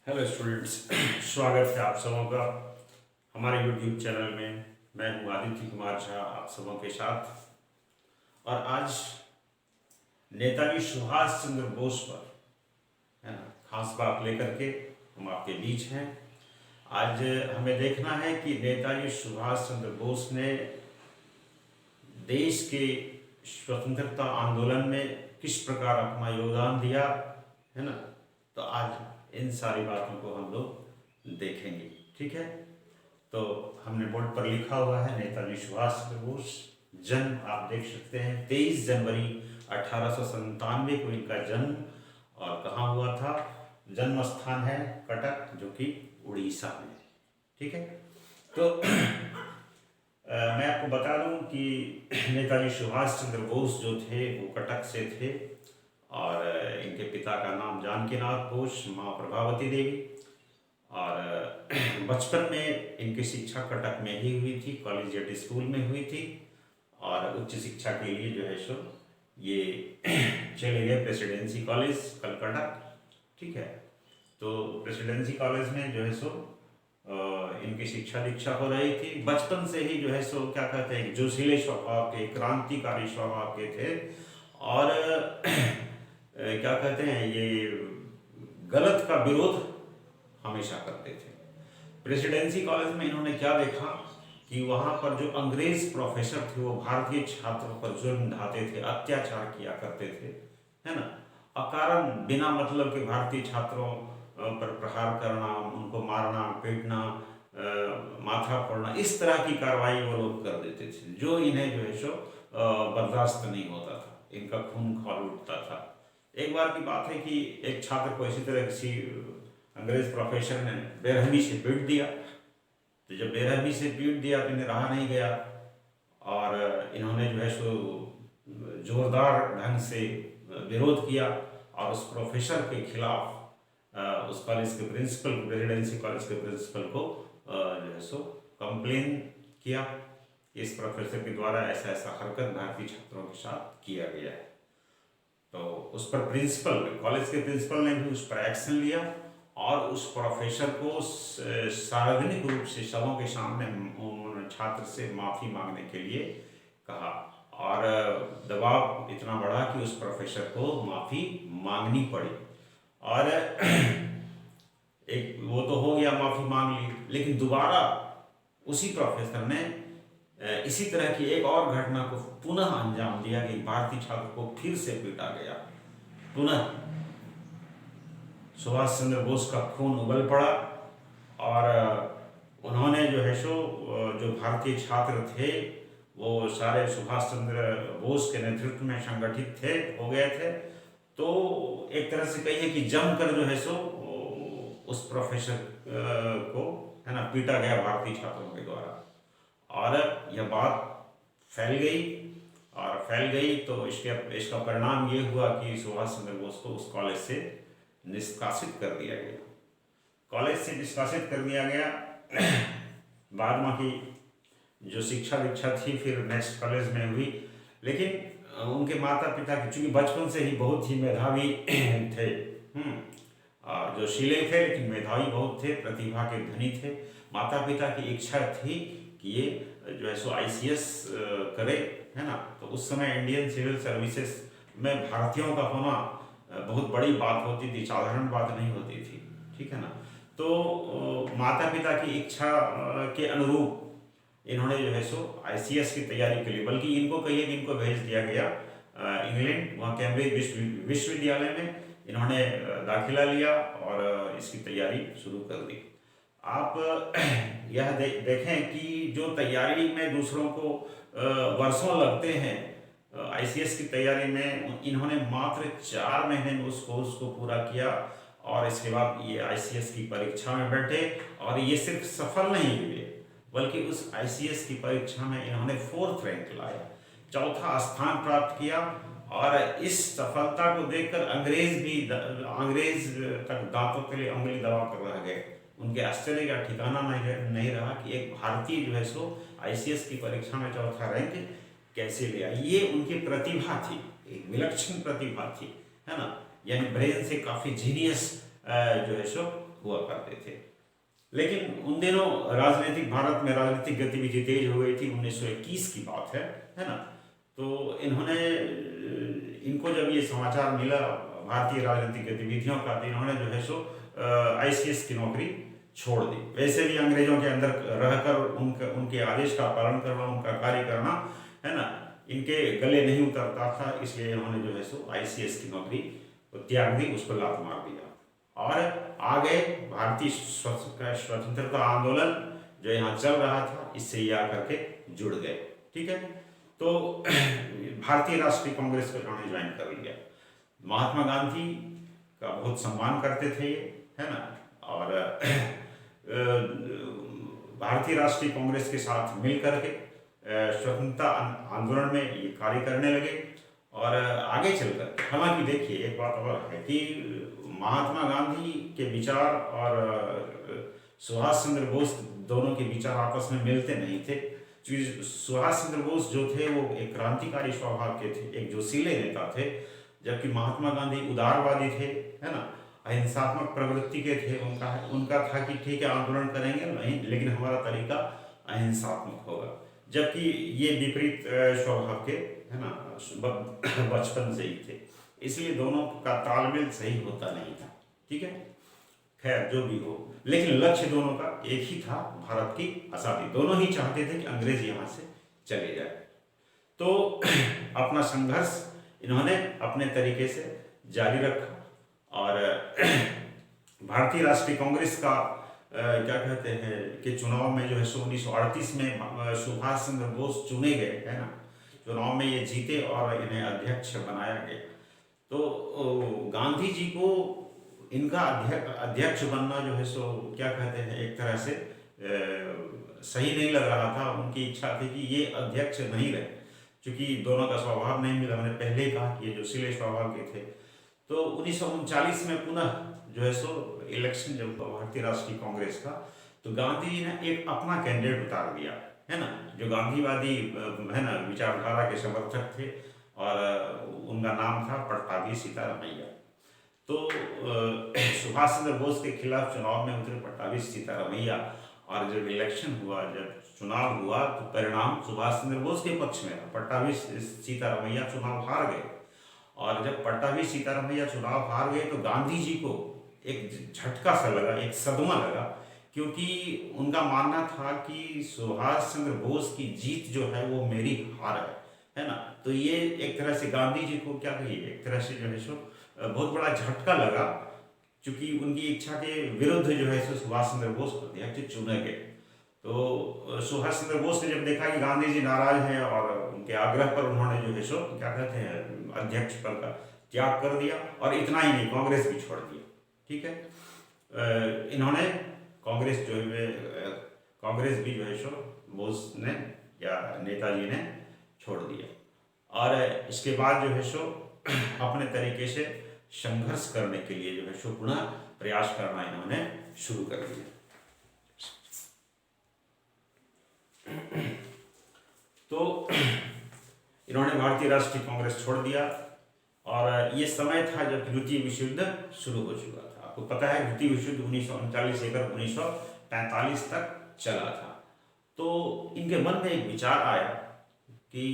Hello students, स्वागत है आप सबों का हमारे यूट्यूब चैनल में। मैं हूं आदित्य कुमार झा आप सबों के साथ। और आज नेताजी सुभाष चंद्र बोस पर है ना खास बात लेकर के हम आपके बीच हैं। आज हमें देखना है कि नेताजी सुभाष चंद्र बोस ने देश के स्वतंत्रता आंदोलन में किस प्रकार अपना योगदान दिया, है ना। तो आज इन सारी बातों को हम लोग देखेंगे, ठीक है। तो हमने बोर्ड पर लिखा हुआ है नेताजी सुभाष चंद्र बोस। जन्म आप देख सकते हैं 23 जनवरी 1897 को इनका जन्म, और कहाँ हुआ था, जन्म स्थान है कटक, जो कि उड़ीसा में, ठीक है। तो मैं आपको बता दूं कि नेताजी सुभाष चंद्र बोस जो थे वो कटक से थे, और इनके पिता का नाम जानकीनाथ बोस, माँ प्रभावती देवी। और बचपन में इनकी शिक्षा कटक में ही हुई थी, कॉलेजिएट स्कूल में हुई थी। और उच्च शिक्षा के लिए जो है सो ये चले गए प्रेसिडेंसी कॉलेज कलकत्ता, ठीक है। तो प्रेसिडेंसी कॉलेज में जो है सो इनकी शिक्षा दीक्षा हो रही थी। बचपन से ही जो है सो क्या कहते हैं, जोशीले स्वभाव के, क्रांतिकारी स्वभाव के थे। और क्या कहते हैं, ये गलत का विरोध हमेशा करते थे। प्रेसिडेंसी कॉलेज में इन्होंने क्या देखा कि वहाँ पर जो अंग्रेज प्रोफेसर थे वो भारतीय छात्रों पर जुल्म ढाते थे, अत्याचार किया करते थे, है ना। अकारण बिना मतलब के भारतीय छात्रों पर प्रहार करना, उनको मारना, पीटना, माथा फोड़ना, इस तरह की कार्रवाई वो लोग कर देते थे, जो इन्हें जो है सो बर्दाश्त नहीं होता था। इनका खून खौल उठता था। एक बार की बात है कि एक छात्र को इसी तरह किसी अंग्रेज प्रोफेसर ने बेरहमी से पीट दिया। तो जब बेरहमी से पीट दिया तो इन्हें रहा नहीं गया, और इन्होंने जो है सो जोरदार ढंग से विरोध किया, और उस प्रोफेसर के खिलाफ उस कॉलेज के प्रिंसिपल, प्रेसिडेंसी कॉलेज के प्रिंसिपल को जो है सो कंप्लेन किया कि इस प्रोफेसर के द्वारा ऐसा ऐसा हरकत भारतीय छात्रों के साथ किया गया है। तो उस पर प्रिंसिपल, कॉलेज के प्रिंसिपल ने भी उस पर एक्शन लिया, और उस प्रोफेसर को सार्वजनिक रूप से सबों के सामने छात्र से माफ़ी मांगने के लिए कहा। और दबाव इतना बढ़ा कि उस प्रोफेसर को माफ़ी मांगनी पड़ी। और एक वो तो हो गया, माफ़ी मांग ली, लेकिन दोबारा उसी प्रोफेसर ने इसी तरह की एक और घटना को पुनः अंजाम दिया कि भारतीय छात्र को फिर से पीटा गया। पुनः सुभाष चंद्र बोस का खून उबल पड़ा, और उन्होंने जो है सो जो भारतीय छात्र थे वो सारे सुभाष चंद्र बोस के नेतृत्व में संगठित थे, हो गए थे। तो एक तरह से कहिए कि जमकर जो है सो उस प्रोफेसर को, है ना, पीटा गया भारतीय छात्रों के द्वारा। और यह बात फैल गई, और फैल गई तो इसका परिणाम ये हुआ कि सुभाष चंद्र बोस को उस कॉलेज से निष्कासित कर दिया गया। कॉलेज से निष्कासित कर दिया गया। बाद में की जो शिक्षा दीक्षा थी फिर नेक्स्ट कॉलेज में हुई, लेकिन उनके माता पिता की, चूँकि बचपन से ही बहुत ही मेधावी थे, जोशीले थे, लेकिन मेधावी बहुत थे, प्रतिभा के धनी थे। माता पिता की इच्छा थी कि ये जो है सो ICS करे, है ना। तो उस समय इंडियन सिविल सर्विसेज में भारतीयों का होना बहुत बड़ी बात होती थी, साधारण बात नहीं होती थी, ठीक है ना। तो माता पिता की इच्छा के अनुरूप इन्होंने जो है सो ICS की तैयारी के लिए, बल्कि इनको कहिए कि इनको भेज दिया गया इंग्लैंड, वहाँ कैम्ब्रिज विश्वविद्यालय में इन्होंने दाखिला लिया और इसकी तैयारी शुरू कर दी। आप यह देखें कि जो तैयारी में दूसरों को वर्षों लगते हैं, ICS की तैयारी में इन्होंने मात्र 4 महीने में उस कोर्स को पूरा किया, और इसके बाद ये ICS की परीक्षा में बैठे। और ये सिर्फ सफल नहीं हुए, बल्कि उस ICS की परीक्षा में इन्होंने 4th रैंक लाया, 4था स्थान प्राप्त किया। और इस सफलता को देखकर अंग्रेज तक दांतों के लिए उंगली दबा कर रह गए। उनके आश्चर्य का ठिकाना नहीं रहा कि एक भारतीय जो है सो ICS की परीक्षा में 4था रैंक कैसे ले आई। ये उनकी प्रतिभा थी, एक विलक्षण प्रतिभा थी, है ना। यानी ब्रेन से काफ़ी जीनियस जो है सो हुआ करते थे। लेकिन उन दिनों राजनीतिक भारत में राजनीतिक गतिविधि तेज हो गई थी, 1921 की बात है ना। तो इनको जब ये समाचार मिला भारतीय राजनीतिक गतिविधियों का, तो इन्होंने जो है सो ICS की नौकरी छोड़ दी। वैसे भी अंग्रेजों के अंदर रहकर उनके आदेश का पालन करना, उनका कार्य करना, है ना, इनके गले नहीं उतरता था। इसलिए इन्होंने जो है सो ICS की नौकरी त्याग दी, उसको लात मार दिया और आगे भारतीय स्वतंत्रता आंदोलन जो यहाँ चल रहा था, इससे ये आकर के जुड़ गए। ठीक है, तो भारतीय राष्ट्रीय कांग्रेस को इन्होंने ज्वाइन कर लिया। महात्मा गांधी का बहुत सम्मान करते थे ये, है ना, और भारतीय राष्ट्रीय कांग्रेस के साथ मिल करके स्वतंत्रता आंदोलन में ये कार्य करने लगे। और आगे चलकर, हालांकि देखिए एक बात और है कि महात्मा गांधी के विचार और सुभाष चंद्र बोस दोनों के विचार आपस में मिलते नहीं थे। क्योंकि सुभाष चंद्र बोस जो थे वो एक क्रांतिकारी स्वभाव के थे, एक जोशीले नेता थे, जबकि महात्मा गांधी उदारवादी थे, है ना, अहिंसात्मक प्रवृत्ति के थे। उनका था कि ठीक है आंदोलन करेंगे नहीं, लेकिन हमारा तरीका अहिंसात्मक होगा। जबकि ये विपरीत स्वभाव के, है ना, बचपन से ही थे, इसलिए दोनों का तालमेल सही होता नहीं था। ठीक है, खैर जो भी हो, लेकिन लक्ष्य दोनों का एक ही था, भारत की आज़ादी। दोनों ही चाहते थे कि अंग्रेज यहाँ से चले जाए। तो अपना संघर्ष इन्होंने अपने तरीके से जारी रखा और भारतीय राष्ट्रीय कांग्रेस का क्या कहते हैं कि चुनाव में जो है 1938 में सुभाष चंद्र बोस चुने गए, है ना, चुनाव में ये जीते और इन्हें अध्यक्ष बनाया गया। तो गांधी जी को इनका अध्यक्ष बनना जो है सो क्या कहते हैं एक तरह से सही नहीं लग रहा था। उनकी इच्छा थी कि ये अध्यक्ष नहीं रहे, क्योंकि दोनों का स्वभाव नहीं मिला। मैंने पहले ही कहा कि ये जोशीले स्वभाव के थे। तो 1939 में पुनः जो है सो इलेक्शन जब भारतीय राष्ट्रीय कांग्रेस का, तो गांधी जी ने एक अपना कैंडिडेट उतार दिया, है ना, जो गांधीवादी, है ना, विचारधारा के समर्थक थे और उनका नाम था पट्टाभी सीतारामैया। तो सुभाष चंद्र बोस के खिलाफ चुनाव में उतरे पट्टाभी सीतारामैया, और जब इलेक्शन हुआ, जब चुनाव हुआ, तो परिणाम सुभाष चंद्र बोस के पक्ष में था। पट्टाभी सीतारामैया चुनाव हार गए, और जब पट्टाभी सीतारामैया चुनाव हार गए तो गांधी जी को एक झटका सा लगा, एक सदमा लगा, क्योंकि उनका मानना था कि सुभाष चंद्र बोस की जीत जो है वो मेरी हार है ना। तो ये एक तरह से गांधी जी को क्या कहिए, एक तरह से जो है सो बहुत बड़ा झटका लगा, क्योंकि उनकी इच्छा के विरुद्ध जो है सो सुभाष चंद्र बोस अध्यक्ष चुने गए। तो सुभाष चंद्र बोस ने जब देखा कि गांधी जी नाराज हैं और उनके आग्रह पर उन्होंने जो है सो क्या कहते हैं अध्यक्ष पद का त्याग कर दिया, और इतना ही नहीं, कांग्रेस भी छोड़ दिया। ठीक है, इन्होंने कांग्रेस भी जो है सो बोस ने या नेताजी ने छोड़ दिया, और इसके बाद जो है सो अपने तरीके से संघर्ष करने के लिए जो है सो पुनः प्रयास करना इन्होंने शुरू कर दिया। तो इन्होंने भारतीय राष्ट्रीय कांग्रेस छोड़ दिया, और ये समय था जब द्वितीय विश्व युद्ध शुरू हो चुका था। आपको पता है द्वितीय विश्व युद्ध 1939 लेकर 1945 तक चला था। तो इनके मन में एक विचार आया कि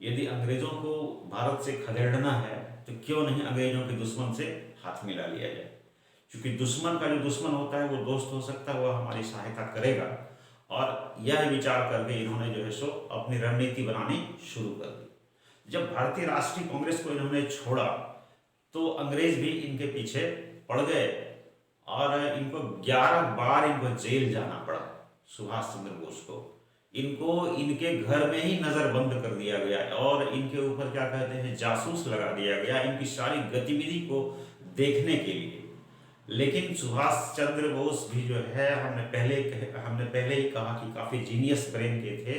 यदि अंग्रेजों को भारत से खदेड़ना है तो क्यों नहीं अंग्रेजों के दुश्मन से हाथ मिला लिया जाए, क्योंकि दुश्मन का जो दुश्मन होता है वो दोस्त हो सकता है, वो हमारी सहायता करेगा। और यह विचार करके इन्होंने जो है सो अपनी रणनीति बनानी शुरू कर दी। जब भारतीय राष्ट्रीय कांग्रेस को इन्होंने छोड़ा तो अंग्रेज भी इनके पीछे पड़ गए, और इनको 11 बार इनको जेल जाना पड़ा। सुभाष चंद्र बोस को इनको इनके घर में ही नजरबंद कर दिया गया, और इनके ऊपर क्या कहते हैं जासूस लगा दिया गया, इनकी सारी गतिविधि को देखने के लिए। लेकिन सुभाष चंद्र बोस भी जो है हमने पहले ही कहा कि काफ़ी जीनियस ब्रेन के थे,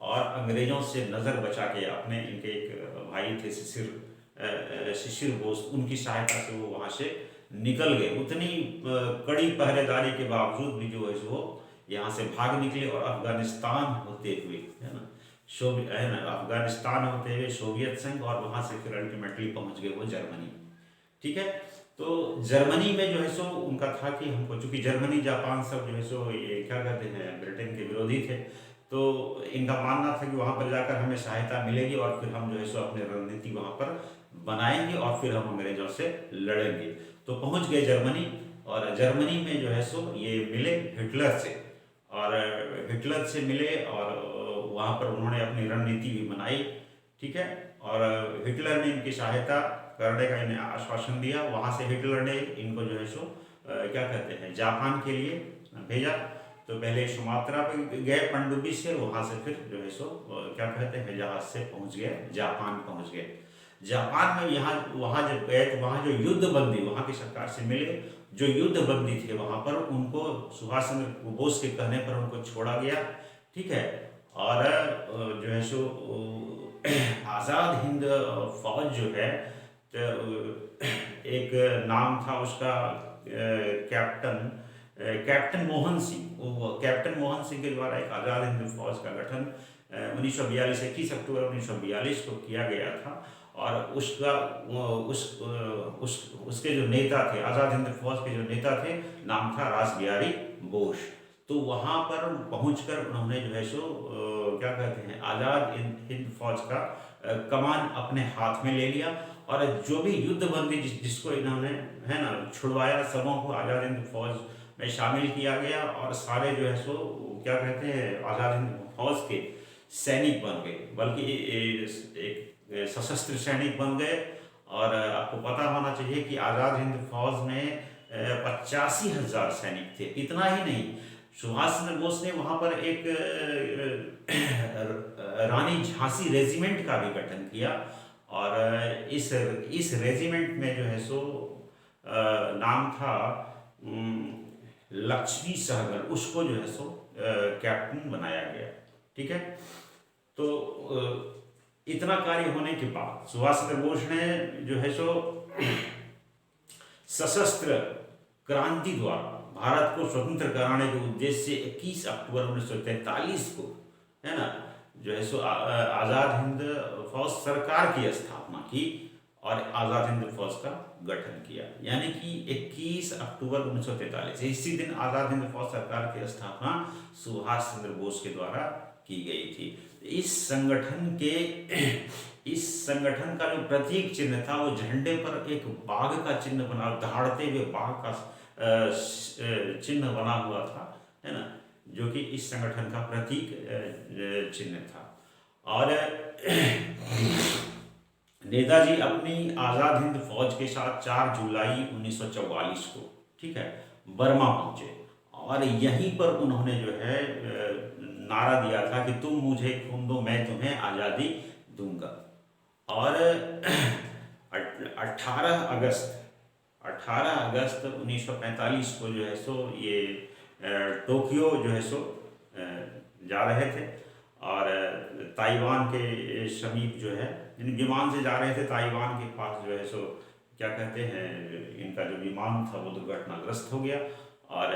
और अंग्रेजों से नज़र बचा के अपने इनके एक भाई थे शिशिर बोस, उनकी सहायता से वो वहाँ से निकल गए। उतनी कड़ी पहरेदारी के बावजूद भी जो है वो यहाँ से भाग निकले, और अफगानिस्तान होते हुए, है ना, अफगानिस्तान होते हुए सोवियत संघ, और वहाँ से फिर अल्टीमेटली पहुँच गए वो जर्मनी। ठीक है। तो जर्मनी में जो है सो उनका था कि हमको, चूंकि जर्मनी जापान सब जो है सो ये क्या कहते हैं ब्रिटेन के विरोधी थे, तो इनका मानना था कि वहाँ पर जाकर हमें सहायता मिलेगी और फिर हम जो है सो अपनी रणनीति वहाँ पर बनाएंगे और फिर हम अंग्रेजों से लड़ेंगे। तो पहुँच गए जर्मनी, और जर्मनी में जो है सो ये मिले हिटलर से, और हिटलर से मिले और वहाँ पर उन्होंने अपनी रणनीति भी बनाई। ठीक है। और हिटलर ने इनकी सहायता करने का इन्हें आश्वासन दिया। वहाँ से हिटलर ने इनको जो है सो क्या कहते हैं जापान के लिए भेजा। तो पहले सुमात्रा पे गए पनडुब्बी से, वहाँ से फिर जो है सो क्या कहते हैं जहाज से पहुँच गए जापान पहुँच गए। जापान में यहाँ वहाँ जब गए तो वहाँ जो युद्ध बंदी वहाँ की सरकार से मिले, जो युद्ध बंदी थे वहाँ पर उनको सुभाष चंद्र बोस के कहने पर उनको छोड़ा गया। ठीक है। और जो है सो आज़ाद हिंद फौज जो है, तो एक नाम था उसका कैप्टन मोहन सिंह। वो कैप्टन मोहन सिंह के द्वारा एक आज़ाद हिंद फौज का गठन 1942 21 अक्टूबर 1942 को किया गया था। और उसका उसके जो नेता थे, आज़ाद हिंद फौज के जो नेता थे, नाम था रासबिहारी बोस। तो वहाँ पर पहुंचकर उन्होंने जो है सो क्या कहते हैं आज़ाद हिंद फौज का कमान अपने हाथ में ले लिया। और जो भी युद्धबंदी जिसको इन्होंने है ना छुड़वाया, सबों को आज़ाद हिंद फौज में शामिल किया गया, और सारे जो है सो क्या कहते हैं आज़ाद हिंद फौज के सैनिक बन गए, बल्कि एक सशस्त्र सैनिक बन गए। और आपको पता होना चाहिए कि आज़ाद हिंद फौज में 85,000 सैनिक थे। इतना ही नहीं, सुभाष चंद्र बोस ने वहाँ पर एक रानी झांसी रेजिमेंट का भी गठन किया। और इस रेजिमेंट में जो है सो नाम था लक्ष्मी सहगल, उसको जो है सो कैप्टन बनाया गया। ठीक है। तो इतना कार्य होने के बाद सुभाष चंद्र बोस ने जो है सो सशस्त्र क्रांति द्वारा भारत को स्वतंत्र कराने के उद्देश्य से 21 अक्टूबर 1943 को है ना जो है सो आज़ाद हिंद फौज सरकार की स्थापना की और आज़ाद हिंद फौज का गठन किया। यानी कि 21 अक्टूबर 1943 इसी दिन आज़ाद हिंद फौज सरकार की स्थापना सुभाष चंद्र बोस के द्वारा की गई थी। इस संगठन का जो प्रतीक चिन्ह था वो झंडे पर एक बाघ का चिन्ह बना, दहाड़ते हुए बाघ का चिन्ह बना हुआ था, है ना, जो कि इस संगठन का प्रतीक चिन्ह था। और नेताजी अपनी आज़ाद हिंद फौज के साथ 4 जुलाई 1944 को ठीक है बर्मा पहुंचे, और यहीं पर उन्होंने जो है नारा दिया था कि तुम मुझे खून दो मैं तुम्हें आज़ादी दूंगा। और 18 अगस्त 1945 को जो है सो ये टोक्यो जो है सो जा रहे थे, और ताइवान के समीप जो है विमान से जा रहे थे, ताइवान के पास जो है सो क्या कहते हैं इनका जो विमान था वो दुर्घटनाग्रस्त हो गया, और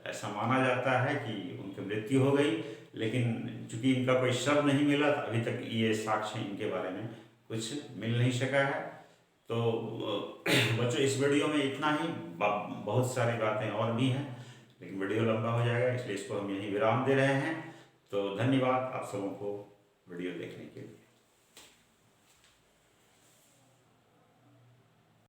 ऐसा माना जाता है कि उनकी मृत्यु हो गई। लेकिन चूंकि इनका कोई शव नहीं मिला, अभी तक ये साक्ष्य इनके बारे में कुछ मिल नहीं सका है। तो बच्चों इस वीडियो में इतना ही, बहुत सारी बातें और भी हैं, लेकिन वीडियो लंबा हो जाएगा, इसलिए इसको हम यहीं विराम दे रहे हैं। तो धन्यवाद आप सबों को वीडियो देखने के लिए।